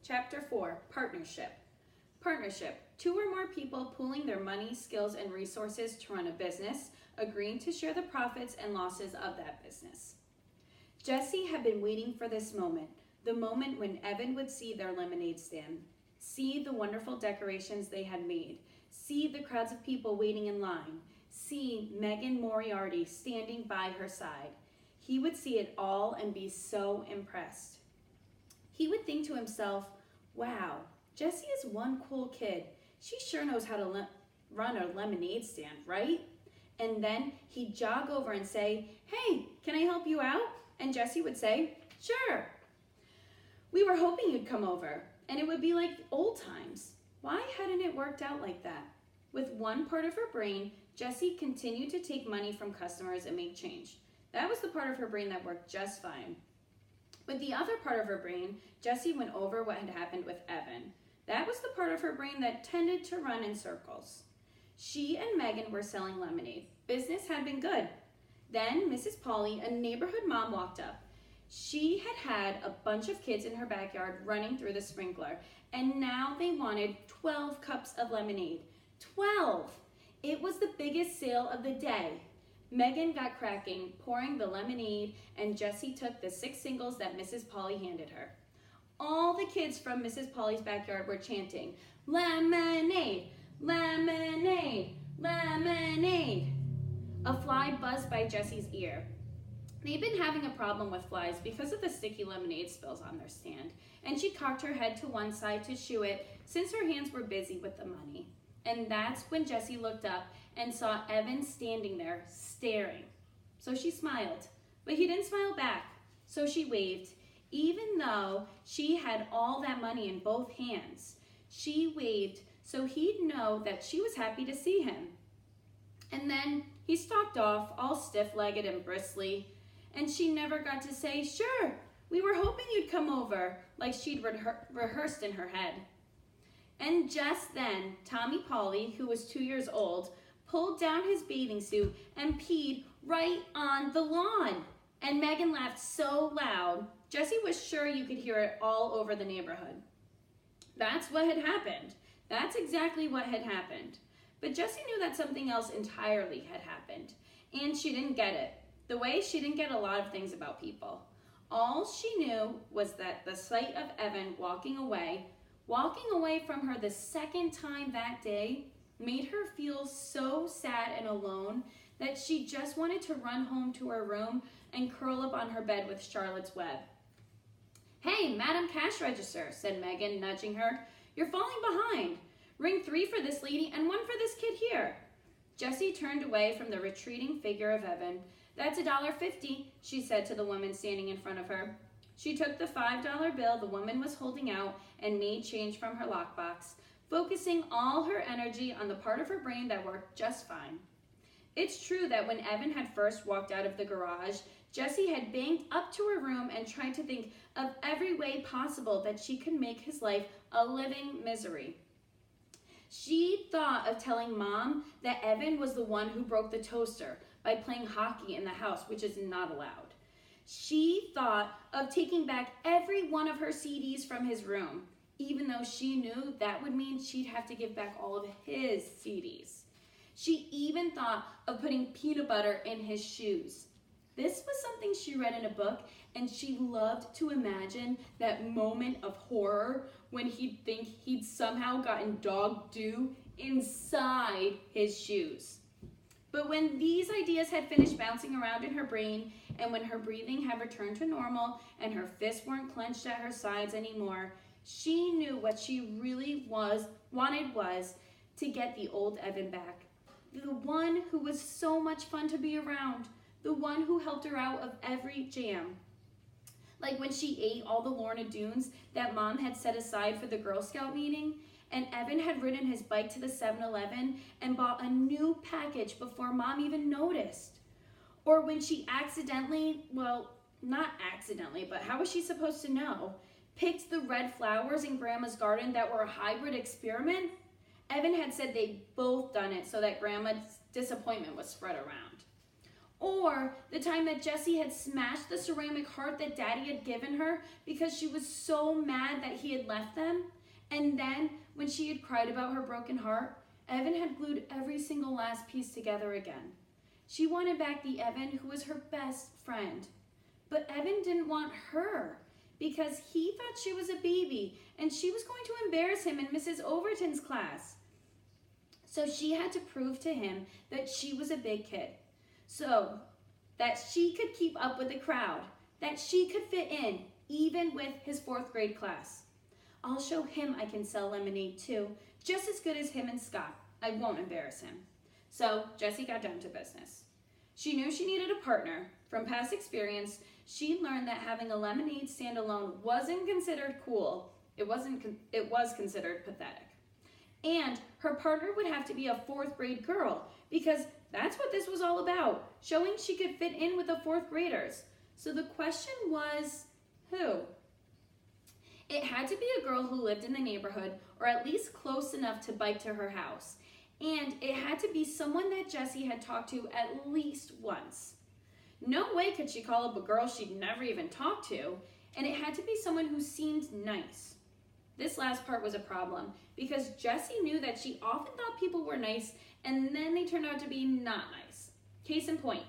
Chapter 4, Partnership. Partnership. Two or more people pooling their money, skills, and resources to run a business, agreeing to share the profits and losses of that business. Jesse had been waiting for this moment, the moment when Evan would see their lemonade stand, see the wonderful decorations they had made, see the crowds of people waiting in line, see Megan Moriarty standing by her side. He would see it all and be so impressed. He would think to himself, wow, Jessie is one cool kid. She sure knows how to run a lemonade stand, right? And then he'd jog over and say, hey, can I help you out? And Jessie would say, sure. We were hoping you'd come over, and it would be like old times. Why hadn't it worked out like that? With one part of her brain, Jessie continued to take money from customers and make change. That was the part of her brain that worked just fine. With the other part of her brain, Jessie went over what had happened with Evan. That was the part of her brain that tended to run in circles. She and Megan were selling lemonade. Business had been good. Then Mrs. Polly, a neighborhood mom, walked up. She had a bunch of kids in her backyard running through the sprinkler, and now they wanted 12 cups of lemonade. 12! It was the biggest sale of the day. Megan got cracking, pouring the lemonade, and Jessie took the 6 singles that Mrs. Polly handed her. All the kids from Mrs. Polly's backyard were chanting, lemonade, lemonade, lemonade. A fly buzzed by Jessie's ear. They'd been having a problem with flies because of the sticky lemonade spills on their stand, and she cocked her head to one side to shoo it since her hands were busy with the money. And that's when Jessie looked up and saw Evan standing there, staring. So she smiled, but he didn't smile back, so she waved. Even though she had all that money in both hands, she waved so he'd know that she was happy to see him. And then he stalked off, all stiff-legged and bristly, and she never got to say, sure, we were hoping you'd come over, like she'd rehearsed in her head. And just then, Tommy Polly, who was 2 years old, pulled down his bathing suit and peed right on the lawn. And Megan laughed so loud, Jessie was sure you could hear it all over the neighborhood. That's what had happened. That's exactly what had happened. But Jessie knew that something else entirely had happened, and she didn't get it. The way she didn't get a lot of things about people. All she knew was that the sight of Evan walking away from her the second time that day, made her feel so sad and alone that she just wanted to run home to her room and curl up on her bed with Charlotte's Web. Hey, Madam Cash Register, said Megan, nudging her. You're falling behind. Ring 3 for this lady and 1 for this kid here. Jessie turned away from the retreating figure of Evan. That's $1.50, she said to the woman standing in front of her. She took the $5 bill the woman was holding out and made change from her lockbox, focusing all her energy on the part of her brain that worked just fine. It's true that when Evan had first walked out of the garage, Jessie had banged up to her room and tried to think of every way possible that she could make his life a living misery. She thought of telling Mom that Evan was the one who broke the toaster by playing hockey in the house, which is not allowed. She thought of taking back every one of her CDs from his room, even though she knew that would mean she'd have to give back all of his CDs. She even thought of putting peanut butter in his shoes. This was something she read in a book, and she loved to imagine that moment of horror when he'd think he'd somehow gotten dog dew inside his shoes. But when these ideas had finished bouncing around in her brain, and when her breathing had returned to normal, and her fists weren't clenched at her sides anymore, she knew what she really wanted was to get the old Evan back. The one who was so much fun to be around. The one who helped her out of every jam. Like when she ate all the Lorna Doones that Mom had set aside for the Girl Scout meeting, and Evan had ridden his bike to the 7-Eleven and bought a new package before Mom even noticed. Or when she accidentally, well, not accidentally, but how was she supposed to know, picked the red flowers in Grandma's garden that were a hybrid experiment? Evan had said they'd both done it so that Grandma's disappointment was spread around. Or the time that Jessie had smashed the ceramic heart that Daddy had given her because she was so mad that he had left them. And then, when she had cried about her broken heart, Evan had glued every single last piece together again. She wanted back the Evan who was her best friend. But Evan didn't want her because he thought she was a baby and she was going to embarrass him in Mrs. Overton's class. So she had to prove to him that she was a big kid. So that she could keep up with the crowd, that she could fit in, even with his 4th grade class. I'll show him I can sell lemonade too, just as good as him and Scott. I won't embarrass him. So Jessie got down to business. She knew she needed a partner. From past experience, she learned that having a lemonade stand alone wasn't considered cool. It was considered pathetic. And her partner would have to be a 4th grade girl because that's what this was all about, showing she could fit in with the 4th graders. So the question was, who? It had to be a girl who lived in the neighborhood or at least close enough to bike to her house. And it had to be someone that Jessie had talked to at least once. No way could she call up a girl she'd never even talked to, and it had to be someone who seemed nice. This last part was a problem because Jessie knew that she often thought people were nice and then they turned out to be not nice. Case in point,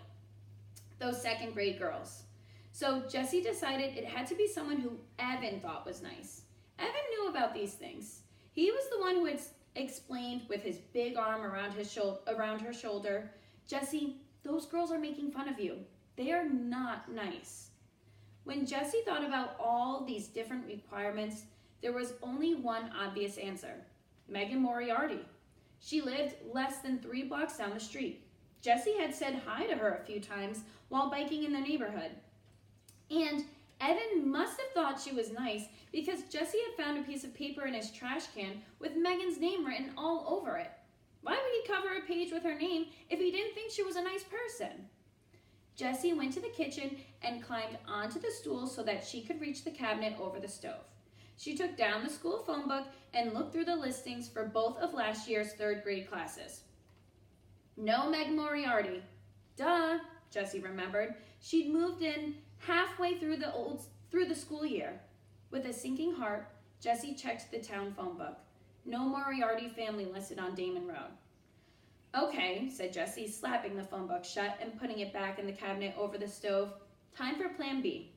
those 2nd grade girls. So Jessie decided it had to be someone who Evan thought was nice. Evan knew about these things. He was the one who had explained with his big arm around her shoulder, Jessie, those girls are making fun of you. They are not nice. When Jessie thought about all these different requirements, there was only one obvious answer, Megan Moriarty. She lived less than 3 blocks down the street. Jessie had said hi to her a few times while biking in the neighborhood. And Evan must have thought she was nice because Jessie had found a piece of paper in his trash can with Megan's name written all over it. Why would he cover a page with her name if he didn't think she was a nice person? Jessie went to the kitchen and climbed onto the stool so that she could reach the cabinet over the stove. She took down the school phone book and looked through the listings for both of last year's 3rd grade classes. No Meg Moriarty. Duh, Jessie remembered. She'd moved in halfway through the school year. With a sinking heart, Jessie checked the town phone book. No Moriarty family listed on Damon Road. Okay, said Jessie, slapping the phone book shut and putting it back in the cabinet over the stove. Time for plan B.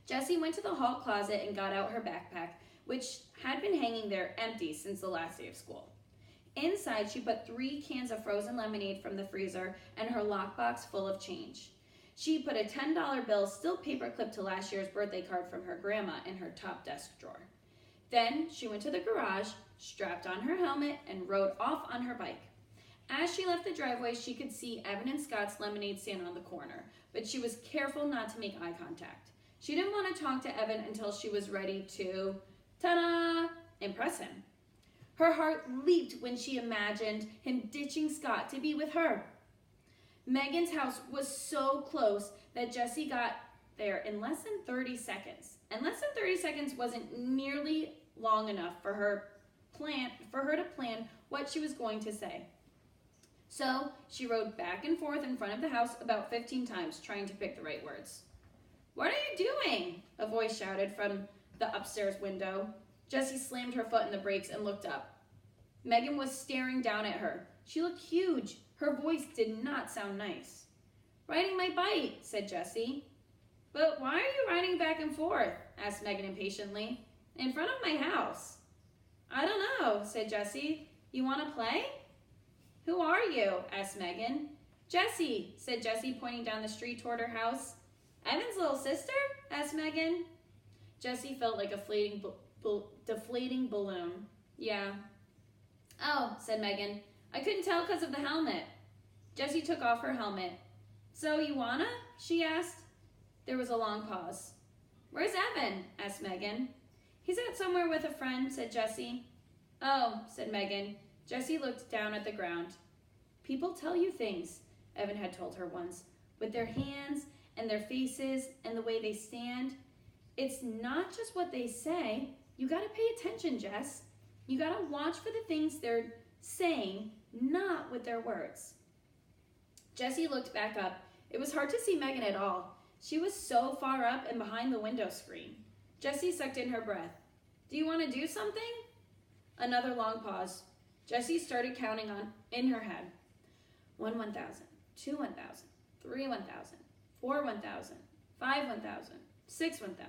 Jessie went to the hall closet and got out her backpack, which had been hanging there empty since the last day of school. Inside, she put 3 cans of frozen lemonade from the freezer and her lockbox full of change. She put a $10 bill still paper clipped to last year's birthday card from her grandma in her top desk drawer. Then she went to the garage, strapped on her helmet, and rode off on her bike. As she left the driveway, she could see Evan and Scott's lemonade stand on the corner, but she was careful not to make eye contact. She didn't want to talk to Evan until she was ready to, ta-da, impress him. Her heart leaped when she imagined him ditching Scott to be with her. Megan's house was so close that Jessie got there in less than 30 seconds. And less than 30 seconds wasn't nearly long enough for her to plan what she was going to say. So she rode back and forth in front of the house about 15 times, trying to pick the right words. "What are you doing?" a voice shouted from the upstairs window. Jessie slammed her foot in the brakes and looked up. Megan was staring down at her. She looked huge. Her voice did not sound nice. "Riding my bike," said Jessie. "But why are you riding back and forth?" asked Megan impatiently. "In front of my house." "I don't know," said Jessie. "You want to play?" "Who are you?" asked Megan. "Jessie," said Jessie, pointing down the street toward her house. "Evan's little sister?" asked Megan. Jessie felt like a deflating balloon. "Yeah." "Oh," said Megan. "I couldn't tell because of the helmet." Jessie took off her helmet. "So you wanna?" she asked. There was a long pause. "Where's Evan?" asked Megan. "He's out somewhere with a friend," said Jessie. "Oh," said Megan. Jessie looked down at the ground. "People tell you things," Evan had told her once, "with their hands and their faces and the way they stand. It's not just what they say. You gotta pay attention, Jess. You gotta watch for the things they're saying, not with their words." Jessie looked back up. It was hard to see Megan at all. She was so far up and behind the window screen. Jessie sucked in her breath. Do you want to do something? Another long pause. Jessie started counting in her head. 1 1,000, 2 1,000, 3 1,000, 4 1,000, 5 1,000, 6 1,000.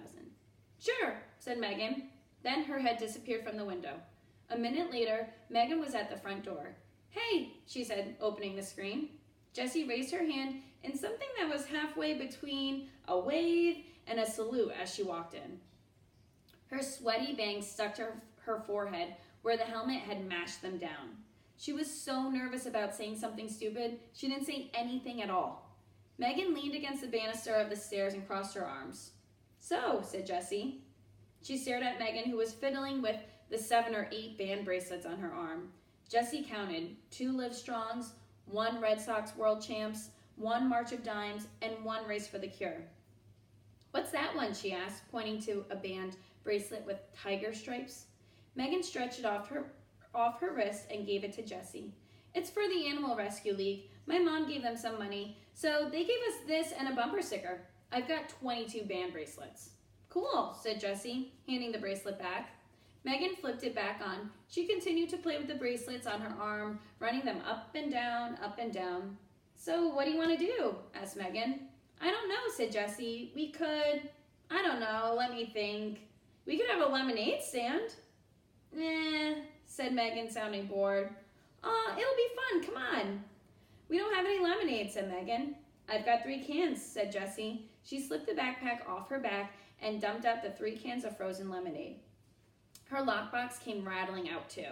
Sure, said Megan. Then her head disappeared from the window. A minute later, Megan was at the front door. Hey, she said, opening the screen. Jessie raised her hand in something that was halfway between a wave and a salute as she walked in. Her sweaty bangs stuck to her forehead where the helmet had mashed them down. She was so nervous about saying something stupid, she didn't say anything at all. Megan leaned against the banister of the stairs and crossed her arms. So, said Jessie. She stared at Megan, who was fiddling with the 7 or 8 band bracelets on her arm. Jessie counted 2 Livestrongs, 1 Red Sox World Champs, 1 March of Dimes, and 1 Race for the Cure. What's that one? She asked, pointing to a band bracelet with tiger stripes. Megan stretched it off her wrist and gave it to Jessie. It's for the Animal Rescue League. My mom gave them some money, so they gave us this and a bumper sticker. I've got 22 band bracelets. Cool, said Jessie, handing the bracelet back. Megan flipped it back on. She continued to play with the bracelets on her arm, running them up and down, up and down. So what do you want to do? Asked Megan. I don't know, said Jessie. I don't know, let me think. We could have a lemonade stand. Said Megan, sounding bored. It'll be fun, come on. We don't have any lemonade, said Megan. I've got 3 cans, said Jessie. She slipped the backpack off her back and dumped out the 3 cans of frozen lemonade. Her lockbox came rattling out too.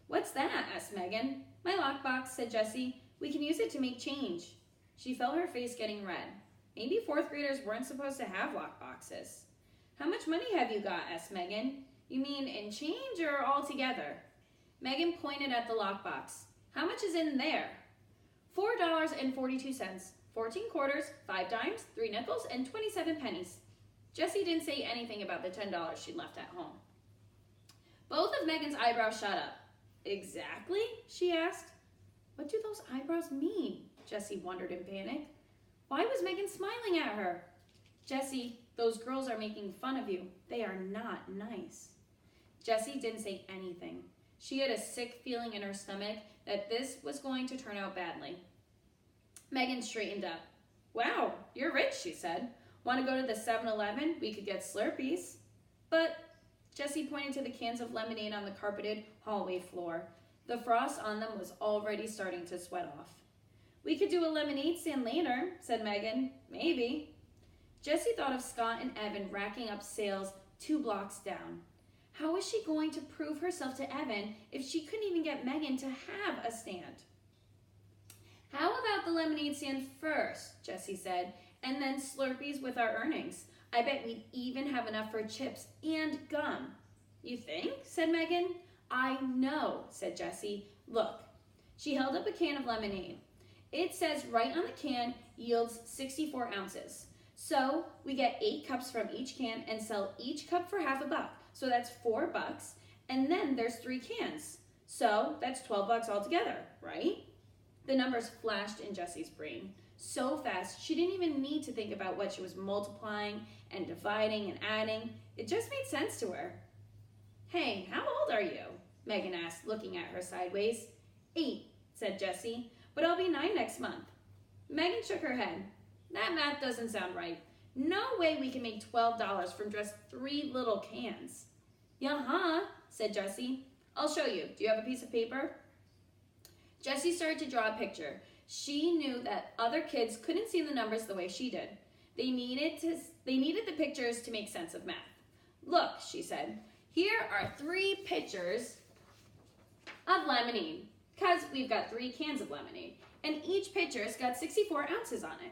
What's that? Asked Megan. My lockbox, said Jessie. We can use it to make change. She felt her face getting red. Maybe 4th graders weren't supposed to have lockboxes. How much money have you got? Asked Megan. You mean in change or all together? Megan pointed at the lockbox. How much is in there? $4.42, 14 quarters, 5 dimes, 3 nickels, and 27 pennies. Jessie didn't say anything about the $10 she'd left at home. Both of Megan's eyebrows shot up. Exactly? She asked. What do those eyebrows mean? Jessie wondered in panic. Why was Megan smiling at her? Jessie, those girls are making fun of you. They are not nice. Jessie didn't say anything. She had a sick feeling in her stomach that this was going to turn out badly. Megan straightened up. Wow, you're rich, she said. Want to go to the 7-Eleven? We could get Slurpees. But Jessie pointed to the cans of lemonade on the carpeted hallway floor. The frost on them was already starting to sweat off. We could do a lemonade stand later, said Megan. Maybe. Jessie thought of Scott and Evan racking up sales 2 blocks down. How was she going to prove herself to Evan if she couldn't even get Megan to have a stand? How about the lemonade stand first, Jessie said, and then Slurpees with our earnings. I bet we'd even have enough for chips and gum. You think? Said Megan. I know, said Jessie. Look. She held up a can of lemonade. It says right on the can, yields 64 ounces. So we get 8 cups from each can and sell each cup for $1/2. So that's $4. And then there's 3 cans. So that's $12 altogether, right? The numbers flashed in Jessie's brain so fast she didn't even need to think about what she was multiplying and dividing and adding. It just made sense to her. Hey, how old are you? Megan asked, looking at her sideways. 8, said Jessie, but I'll be 9 next month. Megan shook her head. That math doesn't sound right. No way we can make $12 from just 3 little cans. Yeah, said Jessie. I'll show you. Do you have a piece of paper? Jessie started to draw a picture. She knew that other kids couldn't see the numbers the way she did. They needed the pictures to make sense of math. Look, she said, here are 3 pitchers of lemonade, because we've got 3 cans of lemonade, and each pitcher's got 64 ounces on it.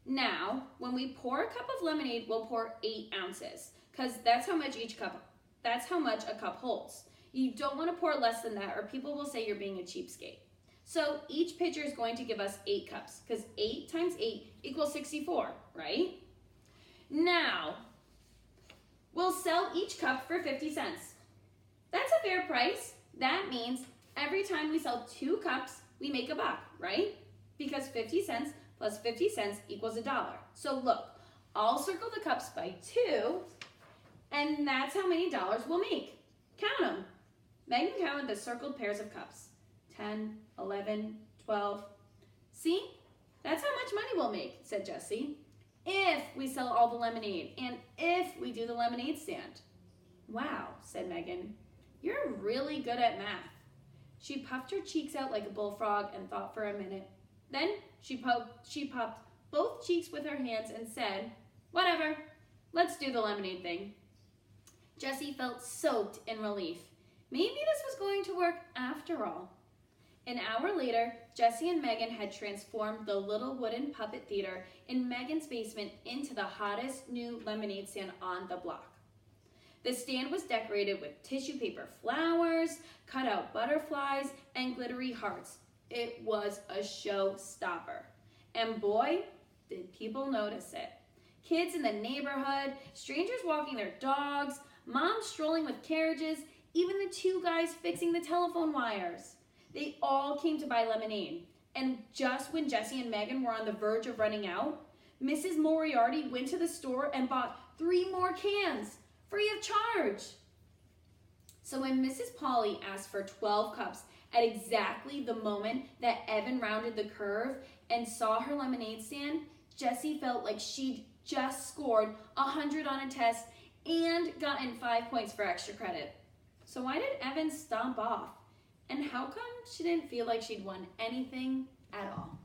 Now, when we pour a cup of lemonade, we'll pour 8 ounces, because that's how much a cup holds. You don't want to pour less than that, or people will say you're being a cheapskate. So each pitcher is going to give us 8 cups, because 8 times 8 equals 64, right? Now, we'll sell each cup for 50 cents. That's a fair price. That means every time we sell 2 cups, we make $1, right? because 50 cents plus 50 cents equals $1. So look, I'll circle the cups by 2, and that's how many dollars we'll make. Count them. Megan counted the circled pairs of cups. 10, 11, 12. See? That's how much money we'll make, said Jessie. If we sell all the lemonade and if we do the lemonade stand. Wow, said Megan. You're really good at math. She puffed her cheeks out like a bullfrog and thought for a minute. Then she popped both cheeks with her hands and said, whatever, let's do the lemonade thing. Jessie felt soaked in relief. Maybe this was going to work after all. An hour later, Jessie and Megan had transformed the little wooden puppet theater in Megan's basement into the hottest new lemonade stand on the block. The stand was decorated with tissue paper flowers, cut-out butterflies, and glittery hearts. It was a showstopper. And boy, did people notice it. Kids in the neighborhood, strangers walking their dogs, moms strolling with carriages, even the 2 guys fixing the telephone wires. They all came to buy lemonade. And just when Jessie and Megan were on the verge of running out, Mrs. Moriarty went to the store and bought 3 more cans, free of charge. So when Mrs. Polly asked for 12 cups at exactly the moment that Evan rounded the curve and saw her lemonade stand, Jessie felt like she'd just scored 100 on a test and gotten 5 points for extra credit. So why did Evan stomp off? And how come she didn't feel like she'd won anything at all?